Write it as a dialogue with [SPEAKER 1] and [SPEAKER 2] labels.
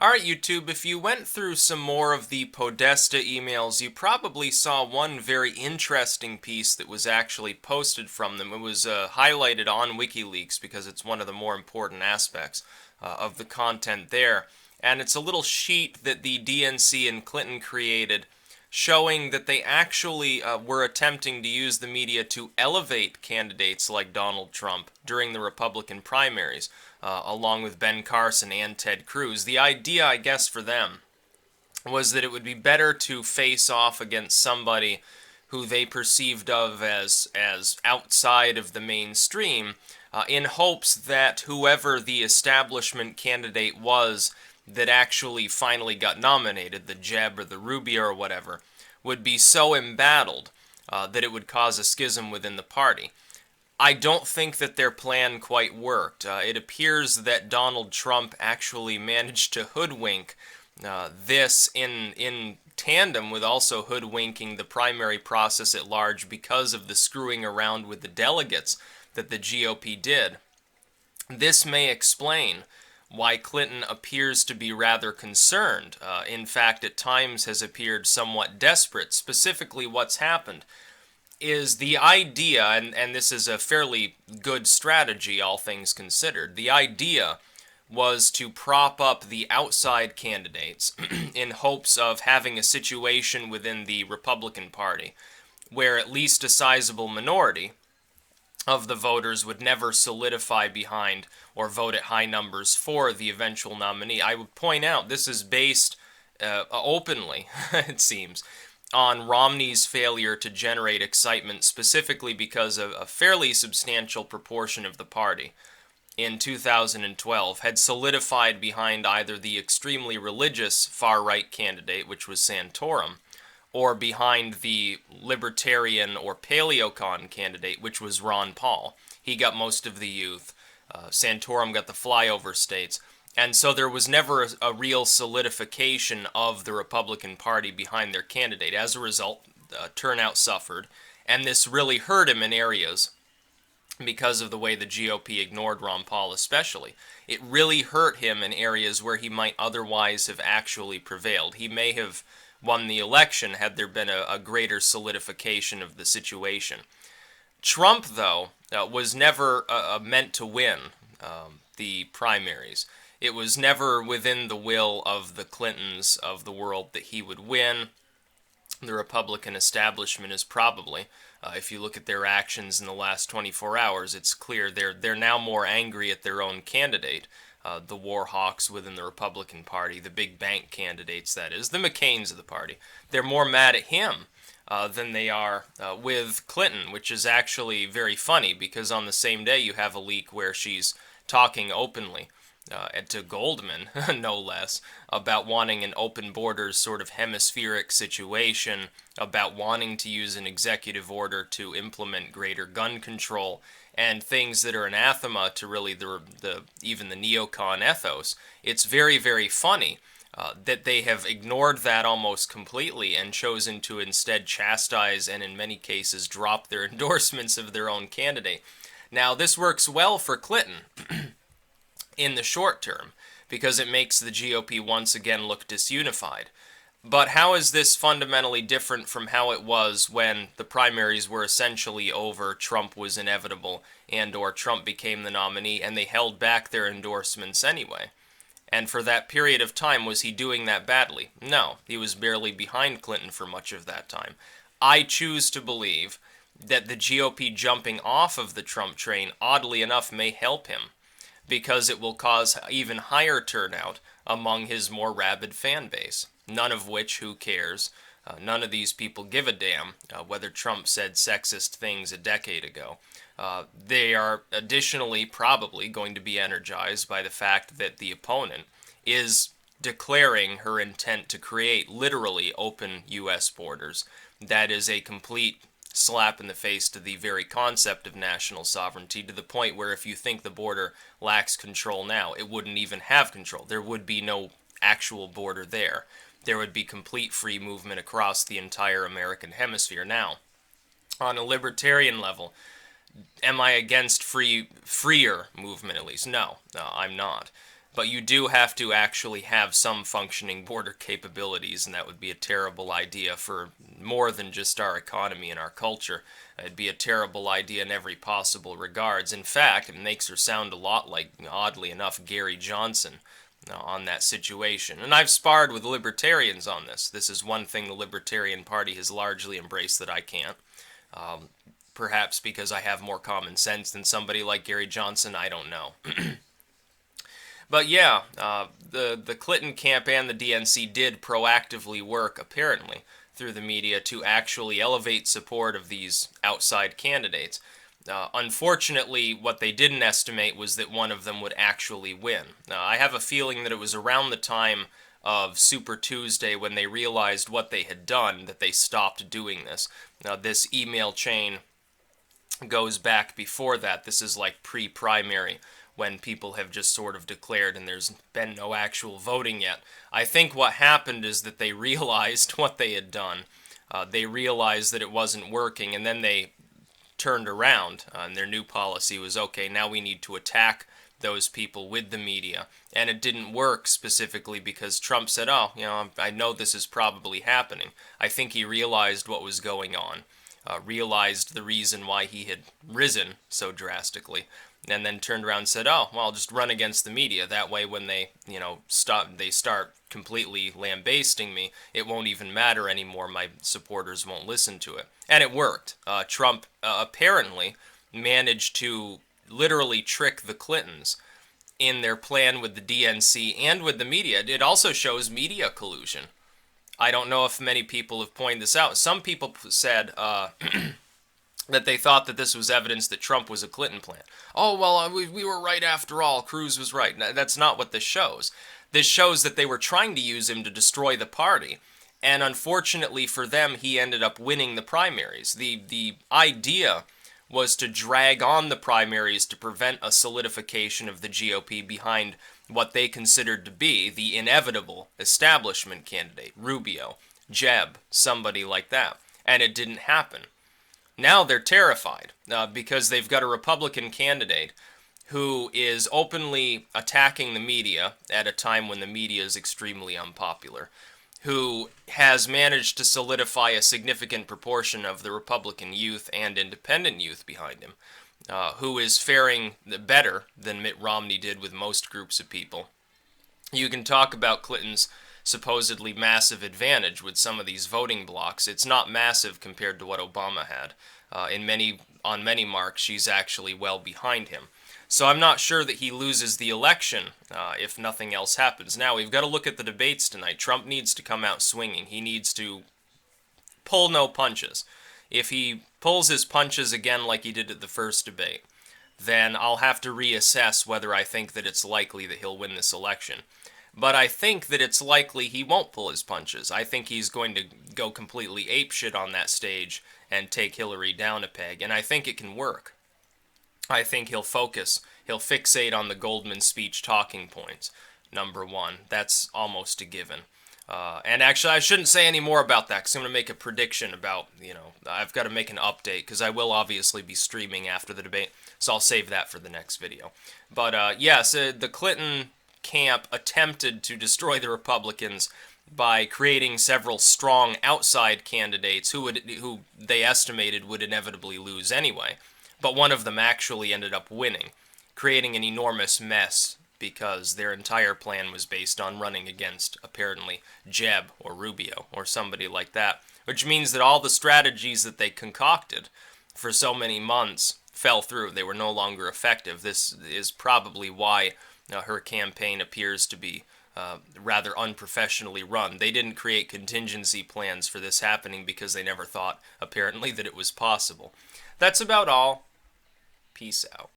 [SPEAKER 1] Alright, YouTube, if you went through some more of the Podesta emails, you probably saw one very interesting piece that was actually posted from them. It was highlighted on WikiLeaks because it's one of the more important aspects of the content there. And it's a little sheet that the DNC and Clinton created showing that they actually were attempting to use the media to elevate candidates like Donald Trump during the Republican primaries, along with Ben Carson and Ted Cruz. The idea, I guess, for them was that it would be better to face off against somebody who they perceived of as outside of the mainstream, in hopes that whoever the establishment candidate was that actually finally got nominated, the Jeb or the Rubio or whatever, would be so embattled that it would cause a schism within the party. I don't think that their plan quite worked. It appears that Donald Trump actually managed to hoodwink this in tandem with also hoodwinking the primary process at large because of the screwing around with the delegates that the GOP did. This may explain why Clinton appears to be rather concerned. In fact, at times has appeared somewhat desperate. Specifically, what's happened is the idea, and this is a fairly good strategy, all things considered, the idea was to prop up the outside candidates in hopes of having a situation within the Republican Party where at least a sizable minority of the voters would never solidify behind or vote at high numbers for the eventual nominee. I would point out this is based openly, it seems, on Romney's failure to generate excitement, specifically because a fairly substantial proportion of the party in 2012 had solidified behind either the extremely religious far-right candidate, which was Santorum, or behind the libertarian or paleocon candidate, which was Ron Paul. He got most of the youth. Santorum got the flyover states. And so there was never a real solidification of the Republican Party behind their candidate. As a result, turnout suffered, and this really hurt him in areas because of the way the GOP ignored Ron Paul especially. It really hurt him in areas where he might otherwise have actually prevailed. He may have won the election had there been a greater solidification of the situation. Trump, though, was never meant to win the primaries. It was never within the will of the Clintons of the world that he would win. The Republican establishment is probably, if you look at their actions in the last 24 hours, it's clear they're now more angry at their own candidate, the war hawks within the Republican Party, the big bank candidates, that is, the McCains of the party. They're more mad at him than they are with Clinton, which is actually very funny because on the same day you have a leak where she's talking openly to Goldman, no less, about wanting an open borders sort of hemispheric situation, about wanting to use an executive order to implement greater gun control, and things that are anathema to really even the neocon ethos. It's very, very funny that they have ignored that almost completely and chosen to instead chastise and in many cases drop their endorsements of their own candidate. Now, this works well for Clinton in the short term because it makes the GOP once again look disunified. But how is this fundamentally different from how it was when the primaries were essentially over, Trump was inevitable, and/or Trump became the nominee, and they held back their endorsements anyway? And for that period of time, was he doing that badly? No, he was barely behind Clinton for much of that time. I choose to believe that the GOP jumping off of the Trump train, oddly enough, may help him, because it will cause even higher turnout among his more rabid fan base. None of which, who cares? None of these people give a damn whether Trump said sexist things a decade ago. They are additionally probably going to be energized by the fact that the opponent is declaring her intent to create literally open U.S. borders. That is a complete slap in the face to the very concept of national sovereignty, to the point where if you think the border lacks control now, it wouldn't even have control. There would be no actual border there. There would be complete free movement across the entire American hemisphere. Now, on a libertarian level, am I against freer movement at least? No, I'm not. But you do have to actually have some functioning border capabilities, and that would be a terrible idea for more than just our economy and our culture. It'd be a terrible idea in every possible regards. In fact, it makes her sound a lot like, oddly enough, Gary Johnson on that situation. And I've sparred with libertarians on this. This is one thing the Libertarian Party has largely embraced that I can't. Perhaps because I have more common sense than somebody like Gary Johnson, I don't know. But yeah, the Clinton camp and the DNC did proactively work, apparently, through the media to actually elevate support of these outside candidates. Unfortunately, what they didn't estimate was that one of them would actually win. I have a feeling that it was around the time of Super Tuesday when they realized what they had done that they stopped doing this. This email chain goes back before that. This is like pre-primary, when people have just sort of declared and there's been no actual voting yet. I think what happened is that they realized what they had done. They realized that it wasn't working, and then they turned around, and their new policy was, okay, now we need to attack those people with the media. And it didn't work specifically because Trump said, oh, I know this is probably happening. I think he realized what was going on, realized the reason why he had risen so drastically, and then turned around and said, oh, well, I'll just run against the media. That way when they, start completely lambasting me, it won't even matter anymore. My supporters won't listen to it. And it worked. Trump apparently managed to literally trick the Clintons in their plan with the DNC and with the media. It also shows media collusion. I don't know if many people have pointed this out. Some people said that they thought that this was evidence that Trump was a Clinton plant. Oh, well, we were right after all. Cruz was right. That's not what this shows. This shows that they were trying to use him to destroy the party. And unfortunately for them, he ended up winning the primaries. The idea was to drag on the primaries to prevent a solidification of the GOP behind what they considered to be the inevitable establishment candidate, Rubio, Jeb, somebody like that. And it didn't happen. Now they're terrified because they've got a Republican candidate who is openly attacking the media at a time when the media is extremely unpopular, who has managed to solidify a significant proportion of the Republican youth and independent youth behind him, who is faring better than Mitt Romney did with most groups of people. You can talk about Clinton's supposedly massive advantage with some of these voting blocks. It's not massive compared to what Obama had. On many marks, she's actually well behind him. So I'm not sure that he loses the election if nothing else happens. Now, we've got to look at the debates tonight. Trump needs to come out swinging. He needs to pull no punches. If he pulls his punches again like he did at the first debate, then I'll have to reassess whether I think that it's likely that he'll win this election. But I think that it's likely he won't pull his punches. I think he's going to go completely apeshit on that stage and take Hillary down a peg, and I think it can work. I think he'll fixate on the Goldman speech talking points, number one. That's almost a given. And actually, I shouldn't say any more about that, because I'm going to make a prediction about, I've got to make an update, because I will obviously be streaming after the debate, so I'll save that for the next video. But, yes, the Clinton camp attempted to destroy the Republicans by creating several strong outside candidates who they estimated would inevitably lose anyway. But one of them actually ended up winning, creating an enormous mess because their entire plan was based on running against, apparently, Jeb or Rubio or somebody like that, which means that all the strategies that they concocted for so many months fell through. They were no longer effective. This is probably why her campaign appears to be rather unprofessionally run. They didn't create contingency plans for this happening because they never thought, apparently, that it was possible. That's about all. Peace out.